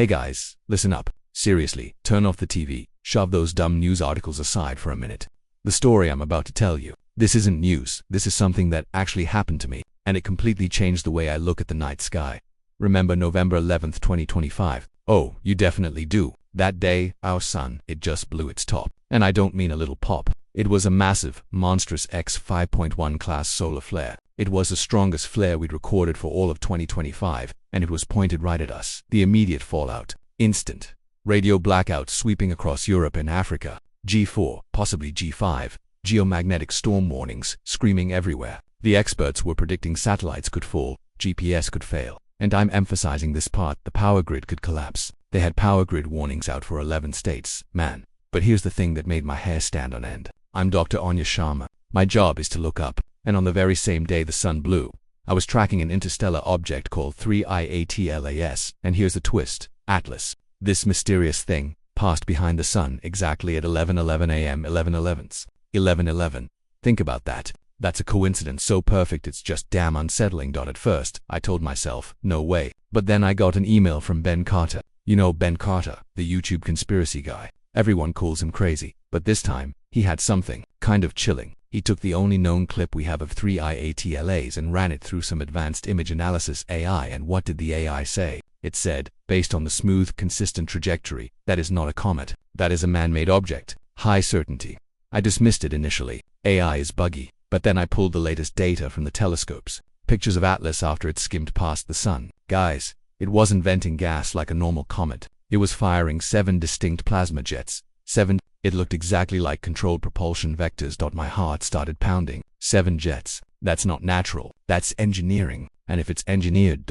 Hey guys, listen up. Seriously, turn off the TV, shove those dumb news articles aside for a minute. The story I'm about to tell you, this isn't news, this is something that actually happened to me, and it completely changed the way I look at the night sky. Remember November 11th, 2025? Oh, you definitely do. That day, our sun, it just blew its top. And I don't mean a little pop. It was a massive, monstrous X5.1 class solar flare. It was the strongest flare we'd recorded for all of 2025, and it was pointed right at us. The immediate fallout. Instant. Radio blackout sweeping across Europe and Africa. G4, possibly G5. Geomagnetic storm warnings, screaming everywhere. The experts were predicting satellites could fall, GPS could fail. And I'm emphasizing this part, the power grid could collapse. They had power grid warnings out for 11 states, man. But here's the thing that made my hair stand on end. I'm Dr. Anya Sharma. My job is to look up, and on the very same day the sun blew, I was tracking an interstellar object called 3IATLAS, and here's the twist, Atlas. This mysterious thing passed behind the sun exactly at 11:11 a.m. 11:11. Think about that. That's a coincidence so perfect it's just damn unsettling. At first, I told myself, no way. But then I got an email from Ben Carter. You know Ben Carter, the YouTube conspiracy guy. Everyone calls him crazy, but this time, he had something kind of chilling. He took the only known clip we have of 3IATLAs and ran it through some advanced image analysis AI, and what did the AI say? It said, based on the smooth, consistent trajectory, that is not a comet. That is a man-made object. High certainty. I dismissed it initially. AI is buggy. But then I pulled the latest data from the telescopes. Pictures of Atlas after it skimmed past the sun. Guys, it wasn't venting gas like a normal comet. It was firing 7 distinct plasma jets. 7. It looked exactly like controlled propulsion vectors. My heart started pounding. 7 jets. That's not natural. That's engineering. And if it's engineered ...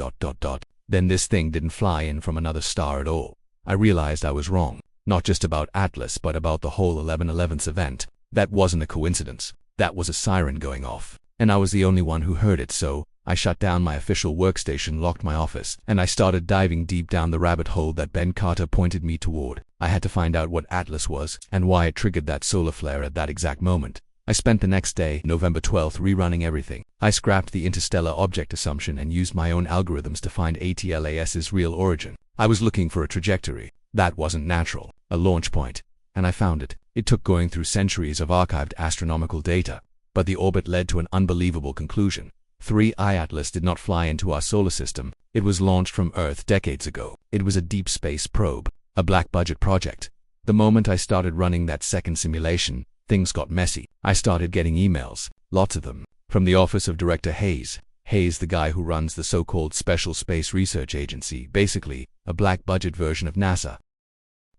then this thing didn't fly in from another star at all. I realized I was wrong. Not just about Atlas, but about the whole 11/11th event. That wasn't a coincidence. That was a siren going off. And I was the only one who heard it, so I shut down my official workstation, locked my office, and I started diving deep down the rabbit hole that Ben Carter pointed me toward. I had to find out what Atlas was and why it triggered that solar flare at that exact moment. I spent the next day, November 12th, rerunning everything. I scrapped the interstellar object assumption and used my own algorithms to find ATLAS's real origin. I was looking for a trajectory. That wasn't natural. A launch point. And I found it. It took going through centuries of archived astronomical data, but the orbit led to an unbelievable conclusion. 3I Atlas did not fly into our solar system. It was launched from Earth decades ago. It was a deep space probe, a black budget project. The moment I started running that second simulation, things got messy. I started getting emails, lots of them, from the office of Director Hayes. Hayes, the guy who runs the so-called Special Space Research Agency, basically a black budget version of NASA.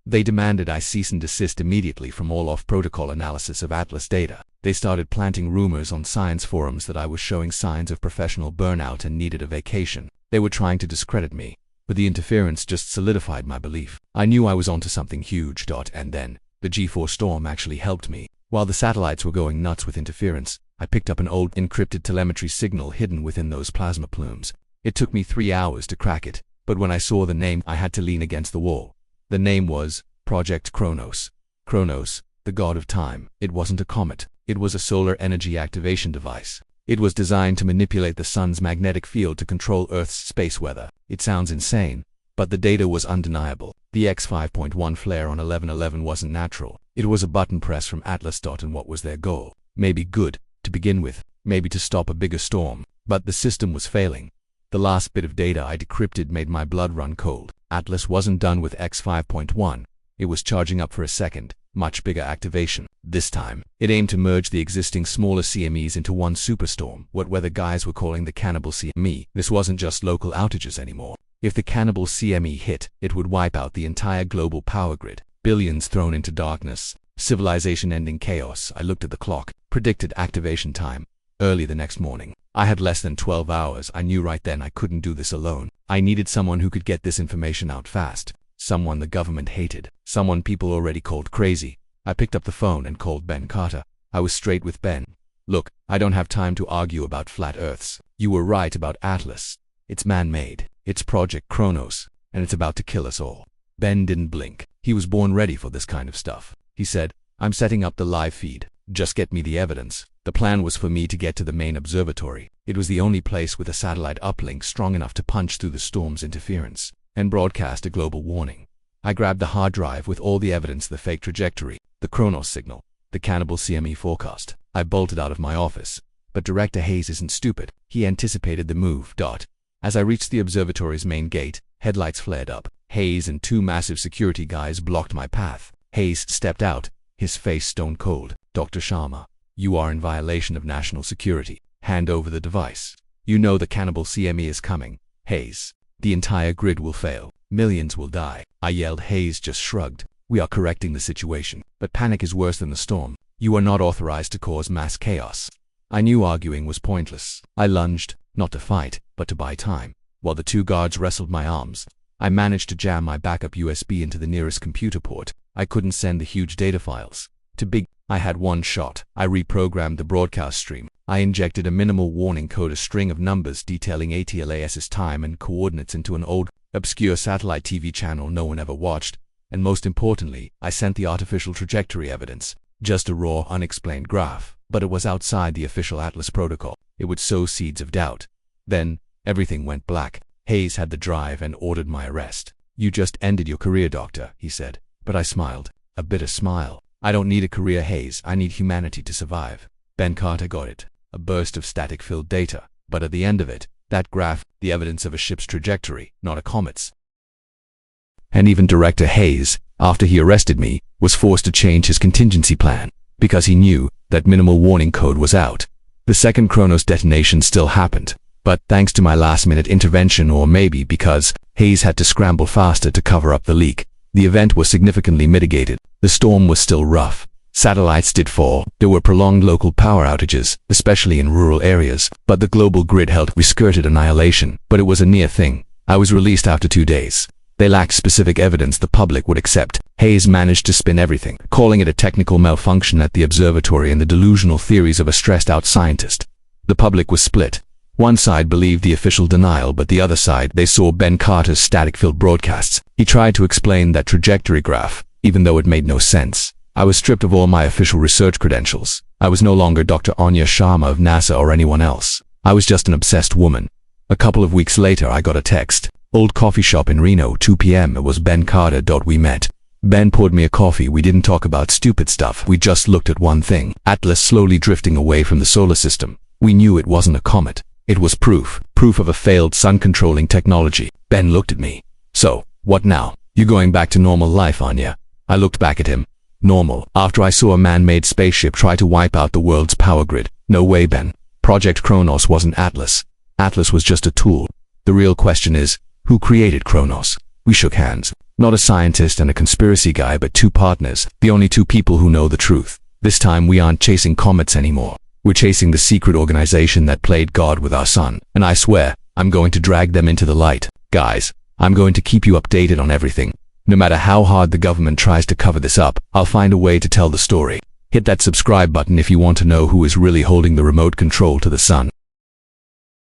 They demanded I cease and desist immediately from all off-protocol analysis of Atlas data. They started planting rumors on science forums that I was showing signs of professional burnout and needed a vacation. They were trying to discredit me, but the interference just solidified my belief. I knew I was onto something huge. And then, the G4 storm actually helped me. While the satellites were going nuts with interference, I picked up an old encrypted telemetry signal hidden within those plasma plumes. It took me 3 hours to crack it, but when I saw the name, I had to lean against the wall. The name was Project Kronos. Kronos, the god of time. It wasn't a comet. It was a solar energy activation device. It was designed to manipulate the sun's magnetic field to control Earth's space weather. It sounds insane, but the data was undeniable. The X5.1 flare on 11/11 wasn't natural. It was a button press from Atlas. And what was their goal? Maybe good, to begin with. Maybe to stop a bigger storm. But the system was failing. The last bit of data I decrypted made my blood run cold. Atlas wasn't done with X5.1. It was charging up for a second, much bigger activation. This time, it aimed to merge the existing smaller CMEs into one superstorm, what weather guys were calling the cannibal CME. This wasn't just local outages anymore. If the cannibal CME hit, it would wipe out the entire global power grid. Billions thrown into darkness. Civilization-ending chaos. I looked at the clock. Predicted activation time. Early the next morning. I had less than 12 hours. I knew right then I couldn't do this alone. I needed someone who could get this information out fast. Someone the government hated. Someone people already called crazy. I picked up the phone and called Ben Carter. I was straight with Ben. Look, I don't have time to argue about flat Earths. You were right about Atlas. It's man-made. It's Project Kronos. And it's about to kill us all. Ben didn't blink. He was born ready for this kind of stuff. He said, I'm setting up the live feed. Just get me the evidence. The plan was for me to get to the main observatory. It was the only place with a satellite uplink strong enough to punch through the storm's interference. and broadcast a global warning. I grabbed the hard drive with all the evidence, the fake trajectory, the Kronos signal, the cannibal CME forecast. I bolted out of my office. But Director Hayes isn't stupid. He anticipated the move. As I reached the observatory's main gate, headlights flared up. Hayes and two massive security guys blocked my path. Hayes stepped out, his face stone cold. "Dr. Sharma, you are in violation of national security. Hand over the device. You know the cannibal CME is coming." "Hayes, the entire grid will fail. Millions will die." I yelled. Hayes just shrugged. "We are correcting the situation, but panic is worse than the storm. You are not authorized to cause mass chaos." I knew arguing was pointless. I lunged, not to fight, but to buy time. While the two guards wrestled my arms, I managed to jam my backup USB into the nearest computer port. I couldn't send the huge data files. I had one shot. I reprogrammed the broadcast stream. I injected a minimal warning code, a string of numbers detailing ATLAS's time and coordinates, into an old, obscure satellite TV channel no one ever watched. And most importantly, I sent the artificial trajectory evidence. Just a raw, unexplained graph. But it was outside the official Atlas protocol. It would sow seeds of doubt. Then, everything went black. Hayes had the drive and ordered my arrest. "You just ended your career, Doctor," he said. But I smiled. A bitter smile. "I don't need a career, Hayes. I need humanity to survive." Ben Carter got it. A burst of static-filled data. But at the end of it, that graph, the evidence of a ship's trajectory, not a comet's. And even Director Hayes, after he arrested me, was forced to change his contingency plan, because he knew that minimal warning code was out. The second Kronos detonation still happened, but thanks to my last-minute intervention, or maybe because Hayes had to scramble faster to cover up the leak, the event was significantly mitigated. The storm was still rough. Satellites did fall. There were prolonged local power outages, especially in rural areas, but the global grid held. We skirted annihilation, but it was a near thing. I was released after 2 days. They lacked specific evidence the public would accept. Hayes managed to spin everything, calling it a technical malfunction at the observatory and the delusional theories of a stressed-out scientist. The public was split. One side believed the official denial, but the other side, they saw Ben Carter's static-filled broadcasts. He tried to explain that trajectory graph, even though it made no sense. I was stripped of all my official research credentials. I was no longer Dr. Anya Sharma of NASA or anyone else. I was just an obsessed woman. A couple of weeks later, I got a text. "Old coffee shop in Reno, 2 p.m. It was Ben Carter. We met. Ben poured me a coffee. We didn't talk about stupid stuff. We just looked at one thing. Atlas slowly drifting away from the solar system. We knew it wasn't a comet. It was proof of a failed sun-controlling technology." Ben looked at me. "So, what now? You going back to normal life, Anya?" I looked back at him. "Normal? After I saw a man-made spaceship try to wipe out the world's power grid? No way, Ben. Project Kronos wasn't Atlas. Atlas was just a tool. The real question is, who created Kronos?" We shook hands. Not a scientist and a conspiracy guy, but two partners, the only two people who know the truth. This time we aren't chasing comets anymore. We're chasing the secret organization that played God with our sun. And I swear, I'm going to drag them into the light. Guys, I'm going to keep you updated on everything. No matter how hard the government tries to cover this up, I'll find a way to tell the story. Hit that subscribe button if you want to know who is really holding the remote control to the sun.